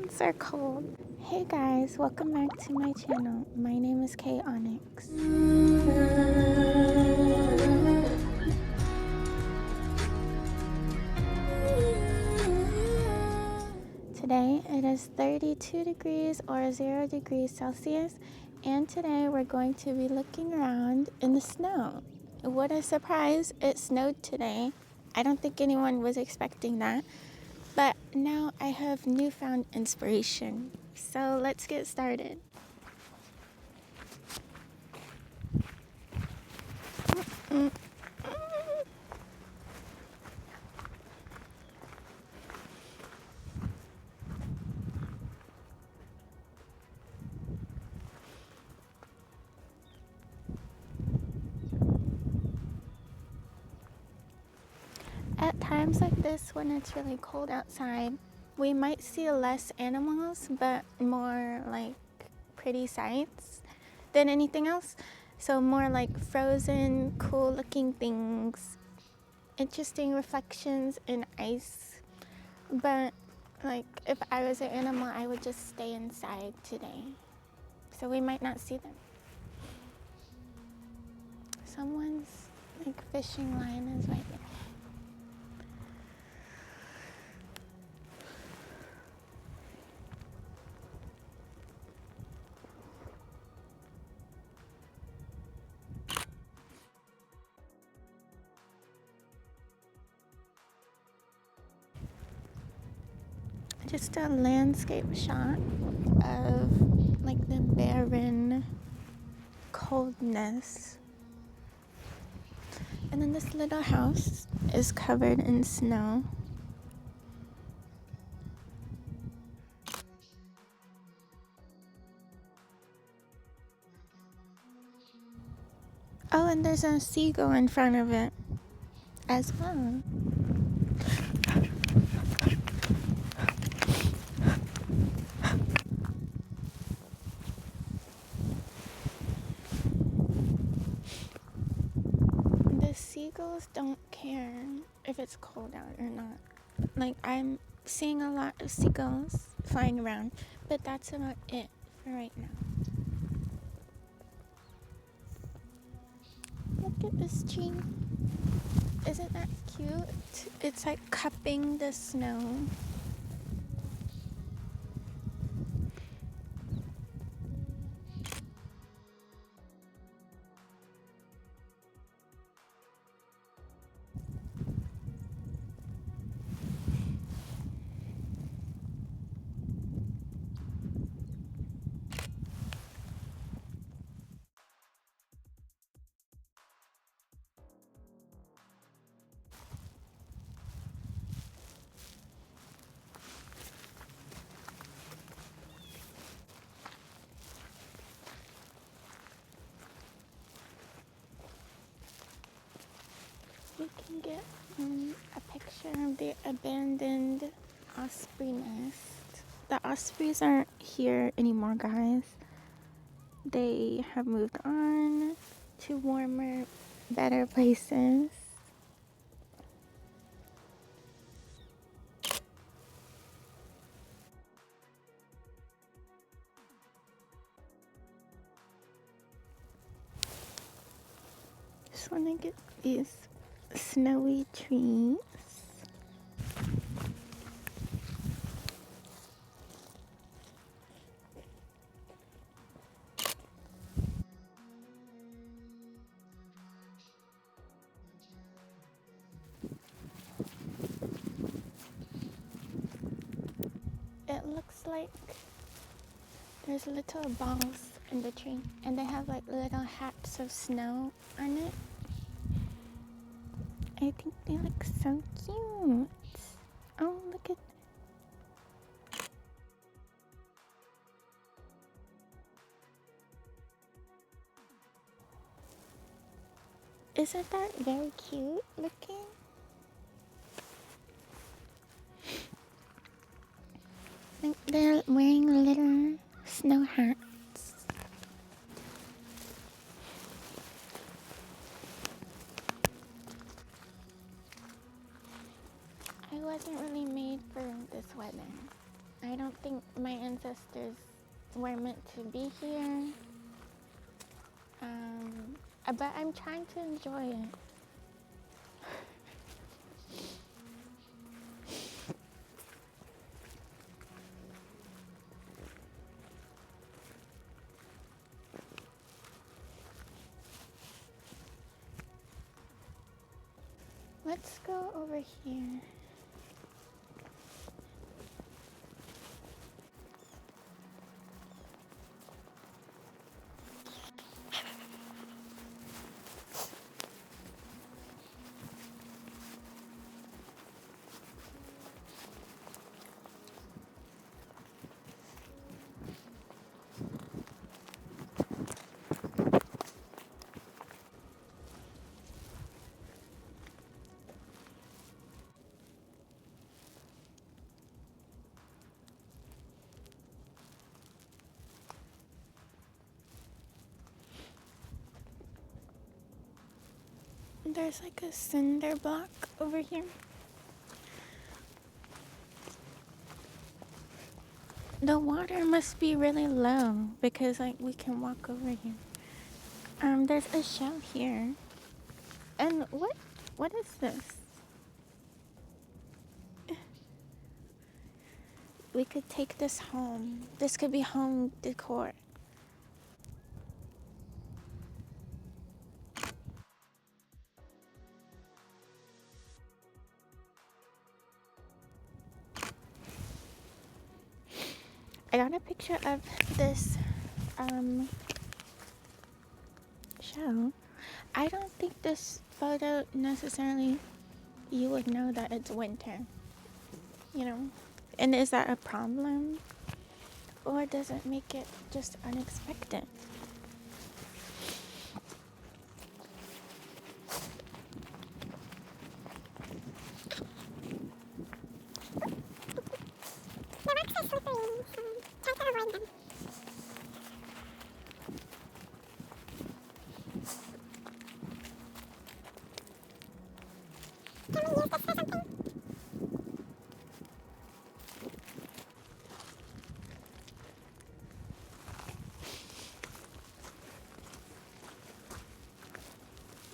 hands are cold. Hey guys, welcome back to my channel. My name is kayeonyx. Today it is 32 degrees or 0 degrees Celsius, and today we're going to be looking around in the snow. What a surprise, it snowed today. I don't think anyone was expecting that. But now I have newfound inspiration. So let's get started. At times like this, when it's really cold outside, we might see less animals, but more like pretty sights than anything else. So more like frozen, cool looking things, interesting reflections in ice. But like if I was an animal, I would just stay inside today. So we might not see them. Someone's like fishing line is right there. Just a landscape shot of like the barren coldness. And then this little house is covered in snow. Oh, and there's a seagull in front of it as well. The seagulls don't care if it's cold out or not. Like, I'm seeing a lot of seagulls flying around, but that's about it for right now. Look at this tree. Isn't that cute? It's like cupping the snow. You can get a picture of the abandoned osprey nest. The ospreys aren't here anymore, guys. They have moved on to warmer, better places. Just want to get these snowy trees. It looks like there's little balls in the tree, and they have like little hats of snow on it. I think they look so cute. Oh, look at. Isn't that very cute looking? Like they're wearing little snow hats. I wasn't really made for this weather. I don't think my ancestors were meant to be here. But I'm trying to enjoy it. Let's go over here. There's like a cinder block over here. The water must be really low because like we can walk over here. There's a shell here. And what is this? We could take this home. This could be home decor. I got a picture of this shell. I don't think this photo necessarily you would know that it's winter, you know? And is that a problem? Or does it make it just unexpected? The rocks are slippery, so try to avoid them. Can we use this for something?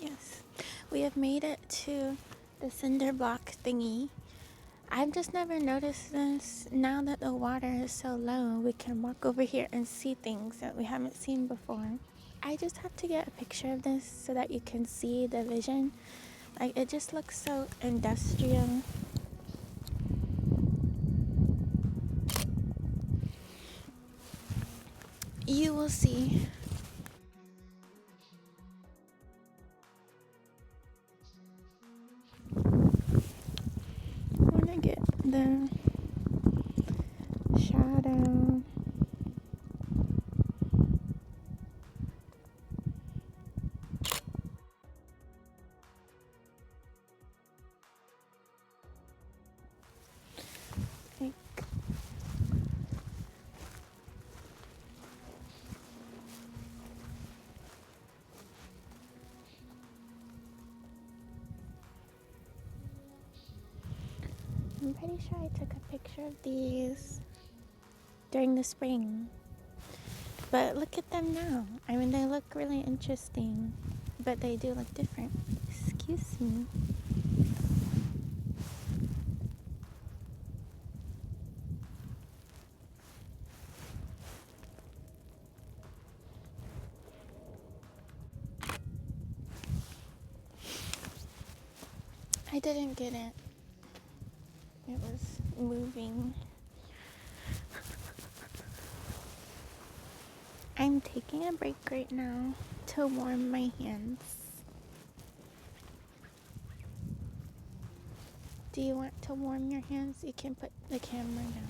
Yes, we have made it to the cinder block thingy. I've just never noticed this. Now that the water is so low, we can walk over here and see things that we haven't seen before. I just have to get a picture of this so that you can see the vision. Like, it just looks so industrial. You will see. I want to get the shadow. I'm pretty sure I took a picture of these during the spring. But look at them now. I mean, they look really interesting, but they do look different. Excuse me. I didn't get it. It was moving. I'm taking a break right now to warm my hands. Do you want to warm your hands? You can put the camera down.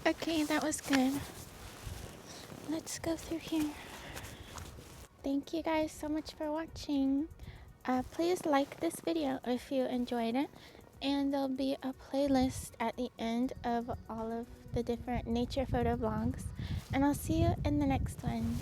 Okay, that was good. Let's go through here. Thank you guys so much for watching. Please like this video if you enjoyed it, and there'll be a playlist at the end of all of the different nature photo vlogs, and I'll see you in the next one.